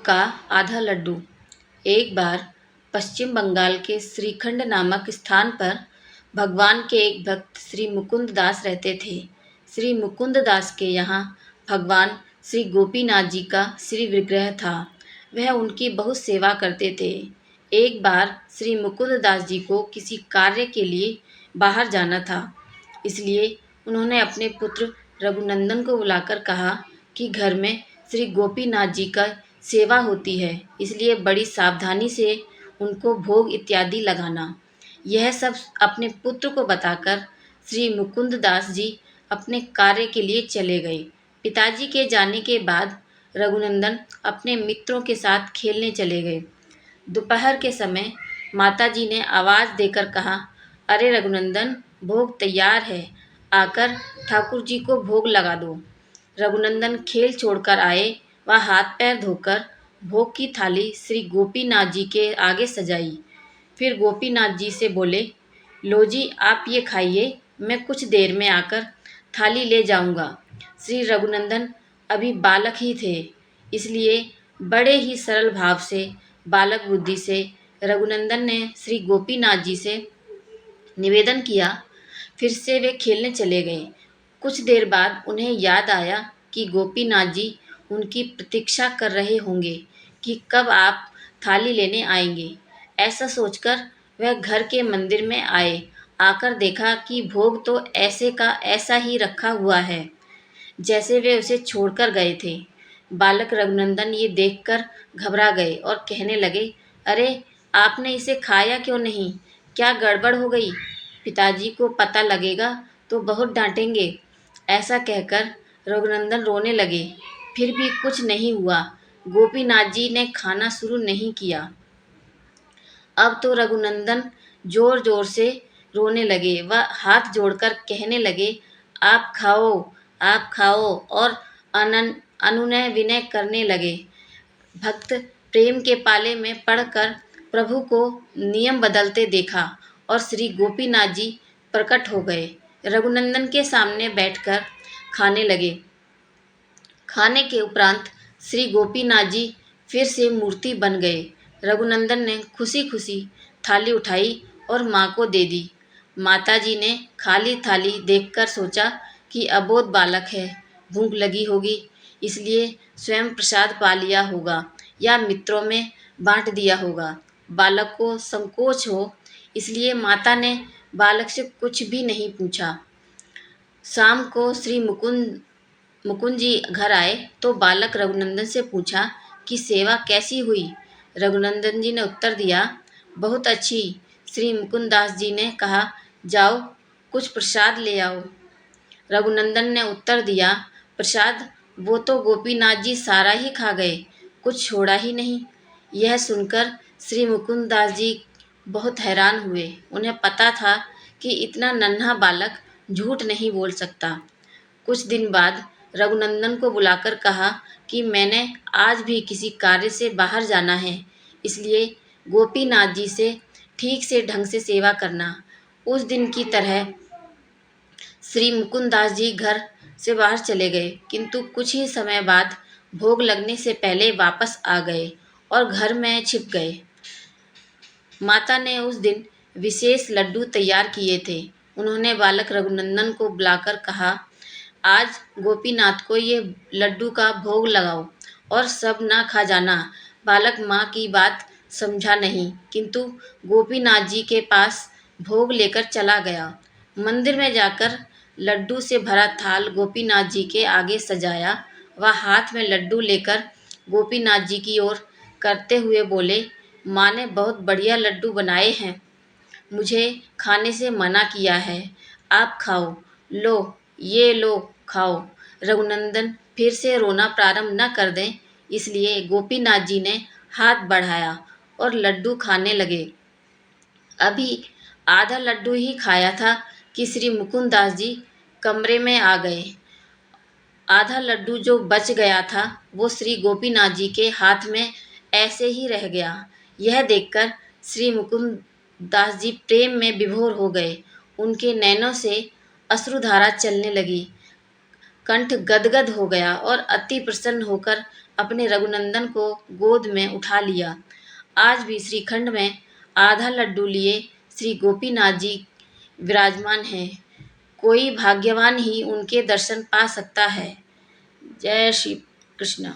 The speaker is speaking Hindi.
का आधा लड्डू। एक बार पश्चिम बंगाल के श्रीखंड नामक स्थान पर भगवान के एक भक्त श्री मुकुंद दास रहते थे। श्री मुकुंद दास के यहाँ भगवान श्री गोपीनाथ जी का श्री विग्रह था। वह उनकी बहुत सेवा करते थे। एक बार श्री मुकुंद दास जी को किसी कार्य के लिए बाहर जाना था, इसलिए उन्होंने अपने पुत्र रघुनंदन को बुलाकर कहा कि घर में श्री गोपीनाथ जी का सेवा होती है, इसलिए बड़ी सावधानी से उनको भोग इत्यादि लगाना। यह सब अपने पुत्र को बताकर श्री मुकुंद दास जी अपने कार्य के लिए चले गए। पिताजी के जाने के बाद रघुनंदन अपने मित्रों के साथ खेलने चले गए। दोपहर के समय माताजी ने आवाज़ देकर कहा, अरे रघुनंदन, भोग तैयार है, आकर ठाकुर जी को भोग लगा दो। रघुनंदन खेल छोड़कर आए। वह हाथ पैर धोकर भोग की थाली श्री गोपीनाथ जी के आगे सजाई। फिर गोपीनाथ जी से बोले, लो जी, आप ये खाइए, मैं कुछ देर में आकर थाली ले जाऊंगा। श्री रघुनंदन अभी बालक ही थे, इसलिए बड़े ही सरल भाव से, बालक बुद्धि से रघुनंदन ने श्री गोपीनाथ जी से निवेदन किया। फिर से वे खेलने चले गए। कुछ देर बाद उन्हें याद आया कि गोपीनाथ जी उनकी प्रतीक्षा कर रहे होंगे कि कब आप थाली लेने आएंगे। ऐसा सोचकर वह घर के मंदिर में आए। आकर देखा कि भोग तो ऐसे का ऐसा ही रखा हुआ है, जैसे वे उसे छोड़कर गए थे। बालक रघुनंदन ये देखकर घबरा गए और कहने लगे, अरे, आपने इसे खाया क्यों नहीं? क्या गड़बड़ हो गई? पिताजी को पता लगेगा तो बहुत डांटेंगे। ऐसा कहकर रघुनंदन रोने लगे। फिर भी कुछ नहीं हुआ। गोपीनाथ जी ने खाना शुरू नहीं किया। अब तो रघुनंदन जोर जोर से रोने लगे। वह हाथ जोड़कर कहने लगे, आप खाओ, आप खाओ, और अनुनय विनय करने लगे। भक्त प्रेम के पाले में पड़कर प्रभु को नियम बदलते देखा और श्री गोपीनाथ जी प्रकट हो गए। रघुनंदन के सामने बैठकर खाने लगे। खाने के उपरांत श्री गोपीनाथ जी फिर से मूर्ति बन गए। रघुनंदन ने खुशी खुशी थाली उठाई और माँ को दे दी। माताजी ने खाली थाली देखकर सोचा कि अबोध बालक है, भूख लगी होगी, इसलिए स्वयं प्रसाद पा लिया होगा या मित्रों में बांट दिया होगा। बालक को संकोच हो, इसलिए माता ने बालक से कुछ भी नहीं पूछा। शाम को श्री मुकुंद जी घर आए तो बालक रघुनंदन से पूछा कि सेवा कैसी हुई। रघुनंदन जी ने उत्तर दिया, बहुत अच्छी। श्री मुकुंद दास जी ने कहा, जाओ कुछ प्रसाद ले आओ। रघुनंदन ने उत्तर दिया, प्रसाद? वो तो गोपीनाथ जी सारा ही खा गए, कुछ छोड़ा ही नहीं। यह सुनकर श्री मुकुंद दास जी बहुत हैरान हुए। उन्हें पता था कि इतना नन्हा बालक झूठ नहीं बोल सकता। कुछ दिन बाद रघुनंदन को बुलाकर कहा कि मैंने आज भी किसी कार्य से बाहर जाना है, इसलिए गोपीनाथ जी से ठीक से ढंग से सेवा करना। उस दिन की तरह श्री मुकुंद दास जी घर से बाहर चले गए, किंतु कुछ ही समय बाद भोग लगने से पहले वापस आ गए और घर में छिप गए। माता ने उस दिन विशेष लड्डू तैयार किए थे। उन्होंने बालक रघुनंदन को बुलाकर कहा, आज गोपीनाथ को ये लड्डू का भोग लगाओ और सब ना खा जाना। बालक माँ की बात समझा नहीं, किंतु गोपीनाथ जी के पास भोग लेकर चला गया। मंदिर में जाकर लड्डू से भरा थाल गोपीनाथ जी के आगे सजाया। वह हाथ में लड्डू लेकर गोपीनाथ जी की ओर करते हुए बोले, माँ ने बहुत बढ़िया लड्डू बनाए हैं, मुझे खाने से मना किया है, आप खाओ, लो, ये लो, खाओ। रघुनंदन फिर से रोना प्रारंभ न कर दें, इसलिए गोपीनाथ जी ने हाथ बढ़ाया और लड्डू खाने लगे। अभी आधा लड्डू ही खाया था कि श्री मुकुंद दास जी कमरे में आ गए। आधा लड्डू जो बच गया था वो श्री गोपीनाथ जी के हाथ में ऐसे ही रह गया। यह देखकर श्री मुकुंद दास जी प्रेम में विभोर हो गए। उनके नैनों से अश्रुधारा चलने लगी। कंठ गदगद हो गया और अति प्रसन्न होकर अपने रघुनंदन को गोद में उठा लिया। आज भी श्रीखंड में आधा लड्डू लिए श्री गोपीनाथ जी विराजमान हैं। कोई भाग्यवान ही उनके दर्शन पा सकता है। जय श्री कृष्ण।